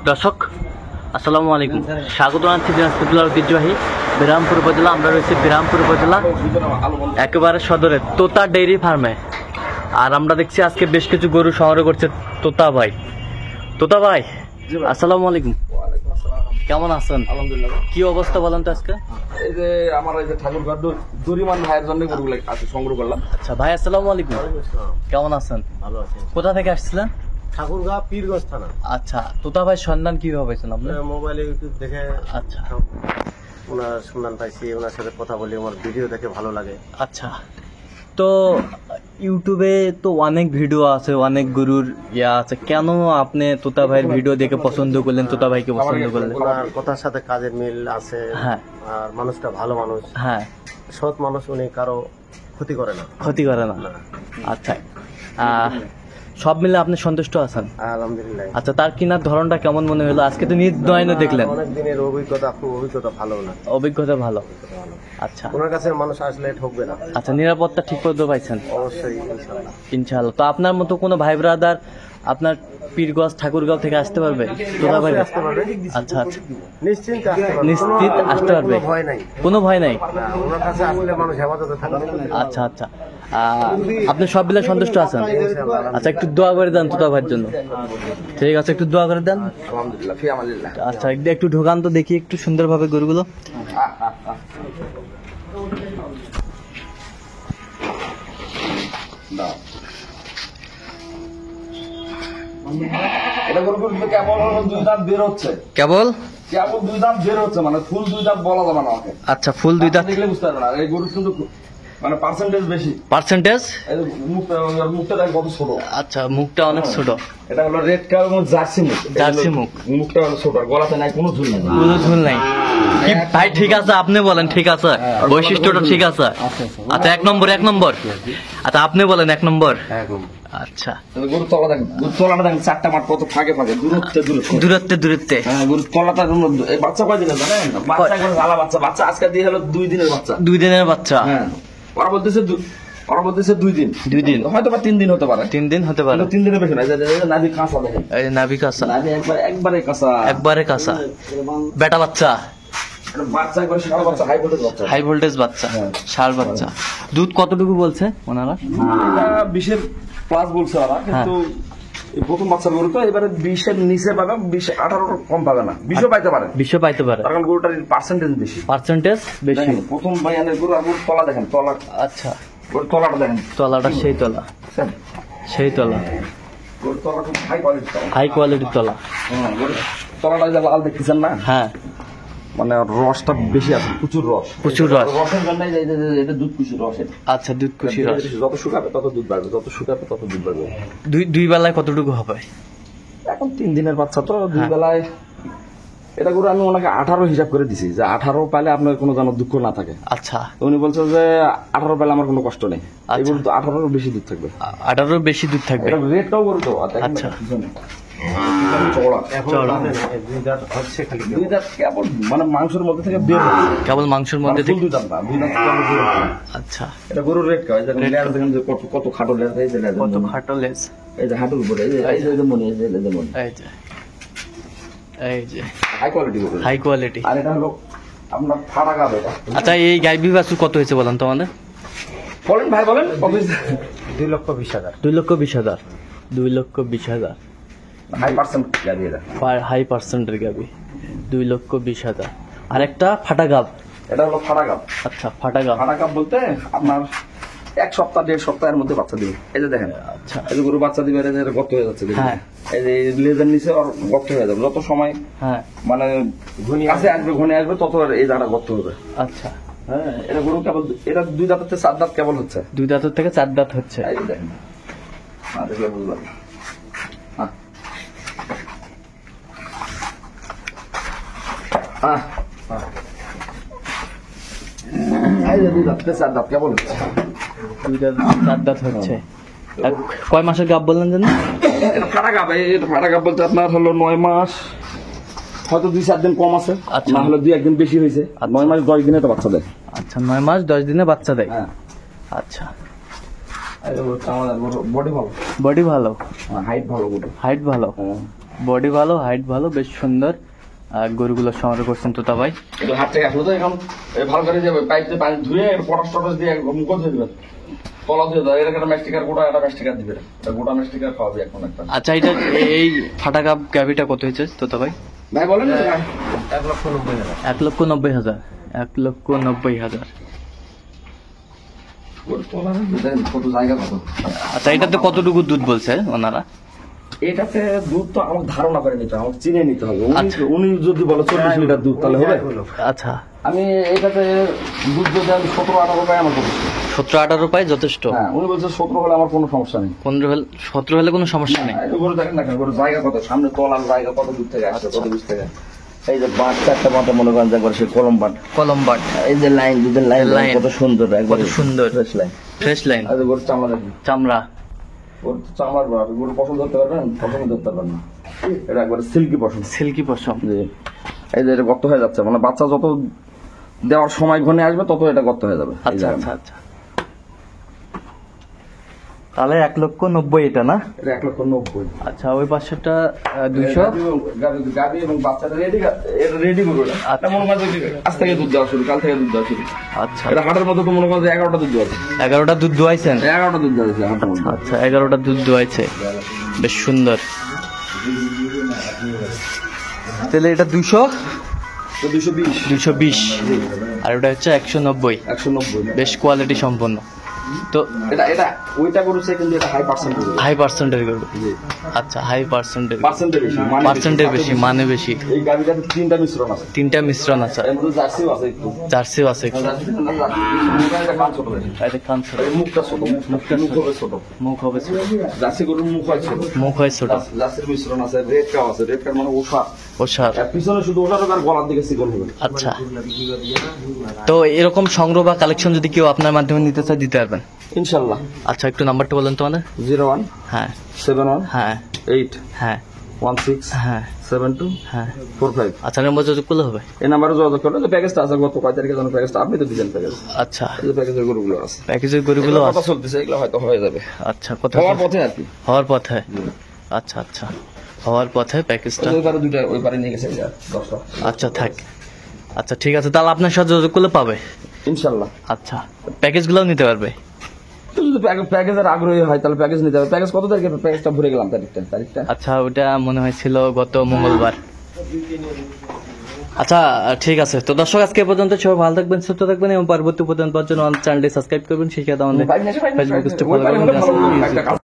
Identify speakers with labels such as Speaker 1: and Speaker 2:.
Speaker 1: দর্শক আসসালামু আলাইকুম, স্বাগত জানাচ্ছি দিনাজপুর জেলার ঐতিহ্যবাহী বিরামপুর উপজেলা। আমরা রয়েছি বিরামপুর উপজেলা একেবারে সদরে তোতা ডেইরি ফার্মে। আর আমরা দেখছি আজকে বেশ কিছু গরু সংগ্রহ করছে তোতা ভাই। তোতা ভাই আসসালামু আলাইকুম, কেমন আছেন?
Speaker 2: আলহামদুলিল্লাহ।
Speaker 1: কি অবস্থা বলেন তো আজকে?
Speaker 2: এই যে আমার এই যে ঠাকুরঘর দরিমান ভাইয়ের জন্য গরুগুলো আছে সংগ্রহ করলাম।
Speaker 1: আচ্ছা ভাই আসসালামু আলাইকুম, কেমন আছেন?
Speaker 3: ভালো আছে।
Speaker 1: কোথা থেকে আসছিলেন?
Speaker 3: ঠাকুরগাঁ পীরগঞ্জ থানা।
Speaker 1: আচ্ছা, তোতা ভাই সন্ধান কিভাবে পাইছেন আপনি?
Speaker 3: মোবাইলে ইউটিউব দেখে
Speaker 1: আচ্ছা
Speaker 3: ওনার সন্ধান পাইছি, ওনার সাথে কথা বলি, আমার ভিডিও দেখে ভালো লাগে।
Speaker 1: আচ্ছা, তো ইউটিউবে তো অনেক ভিডিও আছে, অনেক গরুর আছে, কেন আপনি তোতা ভাইয়ের ভিডিও দেখে পছন্দ করলেন, তোতা ভাইকে পছন্দ করলেন?
Speaker 3: ওনার কথার সাথে কাজের মিল আছে।
Speaker 1: হ্যাঁ।
Speaker 3: আর মানুষটা ভালো মানুষ,
Speaker 1: হ্যাঁ,
Speaker 3: সৎ মানুষ, উনি কারো ক্ষতি করে না।
Speaker 1: ক্ষতি করে না। আচ্ছা, সব মিলে আপনি সন্তুষ্ট আছেন?
Speaker 3: আলহামদুলিল্লাহ।
Speaker 1: আচ্ছা, তার কিনার ধরনটা কেমন মনে হলো? আজকে তো নিজ নয়নে দেখলেন।
Speaker 3: অনেক দিনের অভিজ্ঞতা, খুব অভিজ্ঞতা ভালো না।
Speaker 1: অভিজ্ঞতা ভালো। আচ্ছা
Speaker 3: ওনার কাছে মানুষ আসলে ঠকবে না।
Speaker 1: আচ্ছা, নিরাপত্তা ঠিক করে পাইছেন?
Speaker 3: অবশ্যই ইনশাআল্লাহ।
Speaker 1: ইনশাআল্লাহ। তো আপনার মতো কোনো ভাই ব্রাদার আপনার পীরগঞ্জ ঠাকুরগাঁও থেকে আসতে পারবে তোতা ভাই?
Speaker 3: আসতে পারবে।
Speaker 1: আচ্ছা আচ্ছা,
Speaker 3: নিশ্চিন্তে আসতে পারবে।
Speaker 1: নিশ্চিত আসতে পারবে,
Speaker 3: কোনো ভয় নাই।
Speaker 1: কোনো ভয় নাই।
Speaker 3: না, ওনার কাছে আসলে মানুষ হেফাজতে থাকবে।
Speaker 1: আচ্ছা আচ্ছা, আপনি সব মিলে সন্তুষ্ট আছেন? আচ্ছা, একটু দোয়া করে দেন তোতা ভাইয়ের জন্য। ঠিক আছে, একটু দোয়া করে দেন।
Speaker 2: আলহামদুলিল্লাহ, ফি আমাদিল্লাহ।
Speaker 1: আচ্ছা, একটু ঢোকান তো দেখি একটু সুন্দরভাবে গরুগুলো।
Speaker 2: দাও। এটা গরুগুলো কেবল হলো দুই দাঁত বের হচ্ছে,
Speaker 1: কেবল
Speaker 2: কেবল দুই দাঁত বের হচ্ছে, মানে ফুল দুই দাঁত বলা যাবে না আমাকে।
Speaker 1: আচ্ছা, ফুল দুই দাঁত
Speaker 2: দেখলে বুঝতে পারবে না। এই গরু কিন্তু মানে পার্সেন্টেজ বেশি।
Speaker 1: পার্সেন্টেজ?
Speaker 2: এই যে মুখটা দেখ কত ছোট।
Speaker 1: আচ্ছা, মুখটা অনেক ছোট।
Speaker 2: এটা হলো রেড কালার এবং জার্সি মুখ।
Speaker 1: জার্সি মুখ।
Speaker 2: মুখটা হলো ছোট, আর গলাতে নাই কোনো ঝুল নাই।
Speaker 1: কোনো ঝুল নাই। কি ভাই, ঠিক আছে আপনি বলেন, ঠিক আছে, বৈশিষ্ট্যটা ঠিক আছে। আচ্ছা, এক নম্বর, এক নম্বর। আচ্ছা, আপনি বলেন এক নম্বর। আচ্ছা,
Speaker 2: গরুর তলা দেখেন, গরুর তলাটা দেখেন, চারটা মাঠ কত ফাঁকে ফাঁকে, দূরত্বে দূরত্বে।
Speaker 1: দূরত্বে দূরত্বে।
Speaker 2: হ্যাঁ, গরুর তলাটা এই বাচ্চা কয় দিনের জানেন? বাচ্চা এখন জ্বালা বাচ্চা, বাচ্চা আজকে দিয়ে হলো 2 দিনের বাচ্চা।
Speaker 1: 2 দিনের বাচ্চা।
Speaker 2: হ্যাঁ, ওরা বলতেছে 2 দিন।
Speaker 1: 2 দিন,
Speaker 2: হয়তো বা 3 দিন হতে পারে।
Speaker 1: 3 দিন হতে পারে।
Speaker 2: 3 দিনের বেশি না। নাভি কাঁচা দেখেন,
Speaker 1: এই নাভি কাঁচা,
Speaker 2: নাভি একবারে কাঁচা,
Speaker 1: একবারে কাঁচা। বেটা বাচ্চা,
Speaker 2: বাচ্চা করে ষাঁড় বাচ্চা, হাই ভোল্টেজ বাচ্চা।
Speaker 1: হাই ভোল্টেজ বাচ্চা, ষাঁড় বাচ্চা। দুধ কতটুকু বলছে ওনারা?
Speaker 2: এটা 20-এর প্লাস বলছে ওরা, কিন্তু এই প্রথম বাচ্চার গরু তো এবারে 20-এর নিচে পাবে, 18 কম পাবে না, 20-ও পাইতে পারে।
Speaker 1: 20 পাইতে পারে,
Speaker 2: কারণ গরুটার পার্সেন্টেজ বেশি।
Speaker 1: পার্সেন্টেজ বেশি।
Speaker 2: দেখেন, প্রথম ভাইয়ানের গরু আর গরুর তলা দেখেন, তলা।
Speaker 1: আচ্ছা,
Speaker 2: গরুর তলাটা দেখেন,
Speaker 1: তলাটা সেই তলা, সেই তলা,
Speaker 2: গরুর তলা খুব হাই কোয়ালিটি তলা।
Speaker 1: হাই কোয়ালিটির তলা।
Speaker 2: হ্যাঁ, গরুর তলাটা যে লাল দেখতেছেন না,
Speaker 1: হ্যাঁ,
Speaker 2: মানে রসটা বেশি আছে, প্রচুর রস।
Speaker 1: প্রচুর রস।
Speaker 2: রসের জন্য এটা দুধ কুশি রস। এটা
Speaker 1: আচ্ছা, দুধ কুশি রস।
Speaker 2: যত শুকাবে তত দুধ বাড়বে, যত শুকাবে তত দুধ বাড়বে।
Speaker 1: দুই বেলায় কতটুকু হবে?
Speaker 2: এখন 3 দিনের বাচ্চা তো, 2 বেলায় এটা করে আমি ওনাকে 18 হিসাব করে দিছি, যে 18 পাইলে আপনার কোনো যেন দুঃখ না থাকে।
Speaker 1: আচ্ছা,
Speaker 2: তো উনি বলছে যে 18 পাইলে আমার কোনো কষ্ট নেই।
Speaker 1: আচ্ছা।
Speaker 2: এই গরু তো 18-এর বেশি দুধ থাকবে।
Speaker 1: 18 বেশি দুধ থাকবে।
Speaker 2: এটা রেটটাও গরু তো।
Speaker 1: আচ্ছা।
Speaker 2: চওড়া।
Speaker 1: চওড়া।
Speaker 3: দুই দাঁত হচ্ছে খালি।
Speaker 2: দুই দাঁত কেবল মানে মাংসের মধ্যে থেকে বের হয়।
Speaker 1: কেবল মাংসের
Speaker 2: মানে
Speaker 1: মধ্যে
Speaker 2: ফুল
Speaker 1: থেকে।
Speaker 2: দুই দাঁত না, দুই দাঁত কেবল বের হয়।
Speaker 1: আচ্ছা,
Speaker 2: এটা গরুর রেট কয়, দেখেন লেজ দেখেন যে কত খাটো লেজ, এই যে লেজ,
Speaker 1: কত খাটো লেজ,
Speaker 2: এই যে হাঁটুর উপরে, এই যে মনে, এই যে মনে,
Speaker 1: এই যে, এই যে
Speaker 2: হাই কোয়ালিটি গরু।
Speaker 1: High quality.
Speaker 2: আর এটা হলো আপনার ফাড়া গাবে।
Speaker 1: আচ্ছা, এই গাইবি বাছুর কত হয়েছে বলেন তো আমাদের?
Speaker 2: বলেন ভাই, বলেন। অফিস
Speaker 3: 2,20,000।
Speaker 1: 2,20,000। 2,20,000
Speaker 2: হাই পার্সেন্ট গাবি এটা।
Speaker 1: হাই পার্সেন্টের গাবি। 2,20,000। আর একটা ফাটা গাব।
Speaker 2: এটা হলো ফাড়া গাব।
Speaker 1: আচ্ছা, ফাটা গাব।
Speaker 2: ফাড়া গাব বলতে আপনার 1 সপ্তাহ 1.5 সপ্তাহের মধ্যে বাচ্চা দিবে। এই যে দেখেন,
Speaker 1: আচ্ছা,
Speaker 2: এই যে গরু বাচ্চা দিবে, এই যে গর্ত হয়ে যাচ্ছে,
Speaker 1: হ্যাঁ।
Speaker 2: এই যে লেজের নিচে আর গর্ত হয়ে যাবে। যত সময়
Speaker 1: হ্যাঁ,
Speaker 2: মানে কাছে আসবে, ঘনে আসবে, তত আর এই জায়গাটা গর্ত হবে।
Speaker 1: আচ্ছা।
Speaker 2: হ্যাঁ, এটা গরু কেবল, এটা 2 দাঁতের থেকে 4 দাঁত কেবল হচ্ছে।
Speaker 1: 2 দাঁতের থেকে 4 দাঁত হচ্ছে।
Speaker 2: এই যে দেখেন, দেখলে বুঝলাম। এই যে 2 দাঁত থেকে 4 দাঁত কেবল হচ্ছে।
Speaker 1: 2 দাঁত 4 দাঁত হচ্ছে। আর কয় মাসের গাব বললেন জানেন?
Speaker 2: এটা ফাড়া গাব। এটা ফাড়া গাব বলতে আপনার হলো 9 মাস, হয়তো 2-4 দিন কম আছে,
Speaker 1: আচ্ছা।
Speaker 2: না হলে 2-1 দিন বেশি হয়েছে। 9 মাস 10 দিনে তো বাচ্চা দেয়।
Speaker 1: আচ্ছা, 9 মাস 10 দিনে বাচ্চা দেয়।
Speaker 2: হ্যাঁ,
Speaker 1: আচ্ছা,
Speaker 2: আমাদের বডি ভালো,
Speaker 1: বডি ভালো,
Speaker 2: হাইট ভালো, গরু
Speaker 1: হাইট ভালো। বডি ভালো, হাইট ভালো, বেশ সুন্দর। আর গরুগুলো সংগ্রহ করছেন তোতা ভাই।
Speaker 2: এটা হাত থেকে আসলো তো এখন ভালো করে যাবে পাইপ দিয়ে পানি ধুয়ে পটাশ টটাশ দিয়ে মুখ ধুয়ে দিবেন, তলা ধুয়ে দেবে। এটা একটা ম্যাস্টিকার গোটা, একটা ম্যাস্টিকার দিবে, এটা গোটা ম্যাস্টিকার খাওয়াবে এখন একটা।
Speaker 1: আচ্ছা, এটা এই ফাটা কাপ গাভিটা কত হয়েছে তোতা ভাই?
Speaker 2: ভাই বলেন না,
Speaker 3: 1,90,000।
Speaker 1: 1,90,000। 1,90,000।
Speaker 2: কত জায়গা কত।
Speaker 1: আচ্ছা, এটাতে কতটুকু দুধ বলছে ওনারা?
Speaker 2: এটাতে দুধ তো আমাকে ধারণা করে নিতে হবে, আমাকে চিনে নিতে হবে।
Speaker 1: আচ্ছা।
Speaker 2: উনি যদি বলে 40 লিটার দুধ তাহলে হবে।
Speaker 1: আচ্ছা,
Speaker 2: আমি এটাতে দুধ যদি আমি 17-18 পাই আমার যথেষ্ট।
Speaker 1: 17-18 পাই যথেষ্ট।
Speaker 2: হ্যাঁ, উনি বলছে 17 হলে আমার কোনো সমস্যা নেই।
Speaker 1: 17 হলে কোনো সমস্যা নেই।
Speaker 2: এটা গরু দেখেন না, গরু জায়গা কত, সামনে তলার জায়গা কত দূর থেকে আসছে, কত দূর থেকে। এই যে বাঁট, 4টা বাঁটে মনে করেন যে একবার সে কলম বাঁট,
Speaker 1: কলম বাট,
Speaker 2: এই যে লাইন, দুধের লাইন
Speaker 1: লাইন।
Speaker 2: কত সুন্দর, একবার
Speaker 1: কত সুন্দর।
Speaker 2: Fresh line.
Speaker 1: ফ্রেশ লাইন,
Speaker 2: আর গরু চামড়া দেখুন,
Speaker 1: চামড়া।
Speaker 2: গরু চামড়ার বাট, গরু পছন্দ ধরতে পারবেন, পছন্দ ধরতে পারবেন না। এটা একবার সিল্কি পছন্দ।
Speaker 1: সিল্কি পশম।
Speaker 2: জি, এই যে এটা গর্ত হয়ে যাচ্ছে, মানে বাচ্চা যত দেওয়ার সময় ঘনে আসবে তত এটা গর্ত হয়ে যাবে। এই
Speaker 1: আচ্ছা
Speaker 2: জায়গাটা।
Speaker 1: আচ্ছা আচ্ছা, তাহলে 1,90,000 এটা না?
Speaker 2: এটা 1,90,000।
Speaker 1: আচ্ছা, ওই পাশেরটা 200।
Speaker 2: গাবি এবং বাচ্চাটা রেডি, এটা রেডি করবো।
Speaker 1: আচ্ছা।
Speaker 2: মনে করেন যে আজ থেকে দুধ দেওয়া শুরু, কাল থেকে দুধ দেওয়া শুরু।
Speaker 1: আচ্ছা,
Speaker 2: এটা হাটের মধ্যে তো মনে করেন যে 11টা দুধ দেওয়া আছে।
Speaker 1: 11টা দুধ দোয়াইছেন?
Speaker 2: 11টা দুধ দেওয়া আছে হাটের মধ্যে।
Speaker 1: আচ্ছা, 11টা দুধ দোয়াইছে, বেশ সুন্দর। তাহলে এটা 200,
Speaker 2: তো 220,
Speaker 1: 220, আর ওটা হচ্ছে 190।
Speaker 2: 190।
Speaker 1: বেশ কোয়ালিটি সম্পন্ন। তো
Speaker 2: এটা এটা ওইটা গরুছে, কিন্তু এটা হাই পার্সেন্ট গরু।
Speaker 1: হাই পার্সেন্টের গরু। আচ্ছা, হাই পার্সেন্টের,
Speaker 2: পার্সেন্টের বেশি, মানে
Speaker 1: পার্সেন্টের বেশি, মানে বেশি।
Speaker 2: এই গাবিটাতে 3টা মিশ্রণ আছে।
Speaker 1: 3টা মিশ্রণ আছে,
Speaker 2: এর মধ্যে জার্সিও আছে একটু।
Speaker 1: জার্সিও আছে।
Speaker 2: এটা কান ছোট বেশি।
Speaker 1: এটা কান ছোট,
Speaker 2: এই মুখটা ছোট, মুখ হবে ছোট।
Speaker 1: মুখ হবে ছোট,
Speaker 2: জার্সি গরুর মুখ হয় ছোট।
Speaker 1: মুখ হয় ছোট।
Speaker 2: জার্সির মিশ্রণ আছে, রেড কাও আছে। রেড কার মানে ওষা,
Speaker 1: ওষার।
Speaker 2: আর পিছনে শুধু ওষা আর গলার দিকে চিকন হবে।
Speaker 1: আচ্ছা, তো এরকম সংগ্রহ বা কালেকশন যদি কেউ আপনার মাধ্যমে নিতে চায়, দিতে পারবেন
Speaker 2: ইনশাল্লাহ।
Speaker 1: আচ্ছা, একটু নাম্বারটা বলেন তোমাদের।
Speaker 2: 01
Speaker 1: হ্যাঁ
Speaker 2: 71
Speaker 1: হ্যাঁ
Speaker 2: 8
Speaker 1: হ্যাঁ
Speaker 2: 16
Speaker 1: হ্যাঁ
Speaker 2: 72
Speaker 1: হ্যাঁ।
Speaker 2: 45।
Speaker 1: আচ্ছা, নম্বর যোগাযোগ করলে হবে।
Speaker 2: এই নাম্বারে যোগাযোগ করলে যে প্যাকেজটা আছে, গত 5 তারিখে যেন প্যাকেজটা আপনি তো দিলেন প্যাকেজ,
Speaker 1: আচ্ছা,
Speaker 2: এই যে প্যাকেজের গরুগুলো আছে,
Speaker 1: প্যাকেজের গরুগুলো
Speaker 2: এগুলো
Speaker 1: আছে।
Speaker 2: কথা চলতেছে, এগুলো হয়তো হয়ে যাবে
Speaker 1: আচ্ছা, কথা
Speaker 2: হওয়ার পথে আর কি।
Speaker 1: হওয়ার পথে। আচ্ছা আচ্ছা, হওয়ার পথে প্যাকেজটা।
Speaker 2: ওই পারে দুইটা, ওই পারে নিয়ে গেছে 10টা।
Speaker 1: আচ্ছা, থাক। আচ্ছা, ঠিক আছে, তাহলে আপনার সাথে যোগাযোগ করলে পাবে।
Speaker 2: ইনশাল্লাহ।
Speaker 1: আচ্ছা, প্যাকেজগুলোও নিতে পারবে।
Speaker 2: তো যদি প্যাকেজের আগ্রহী হয় তাহলে প্যাকেজ নিতে হবে। প্যাকেজ কত তারিখে? প্যাকেজটা ভরে গেলাম তারিখটা।
Speaker 1: আচ্ছা, ওটা মনে হয়েছিল গত মঙ্গলবার। আচ্ছা, ঠিক আছে। তো দর্শক, আজকে এ পর্যন্ত। সবাই ভালো থাকবেন, সুস্থ থাকবেন এবং পরবর্তী পর্যন্ত পাওয়ার জন্য আমাদের চ্যানেলটি সাবস্ক্রাইব করবেন। সেই সাথে আমাদের ফেসবুক পেজটি ফলো করবেন।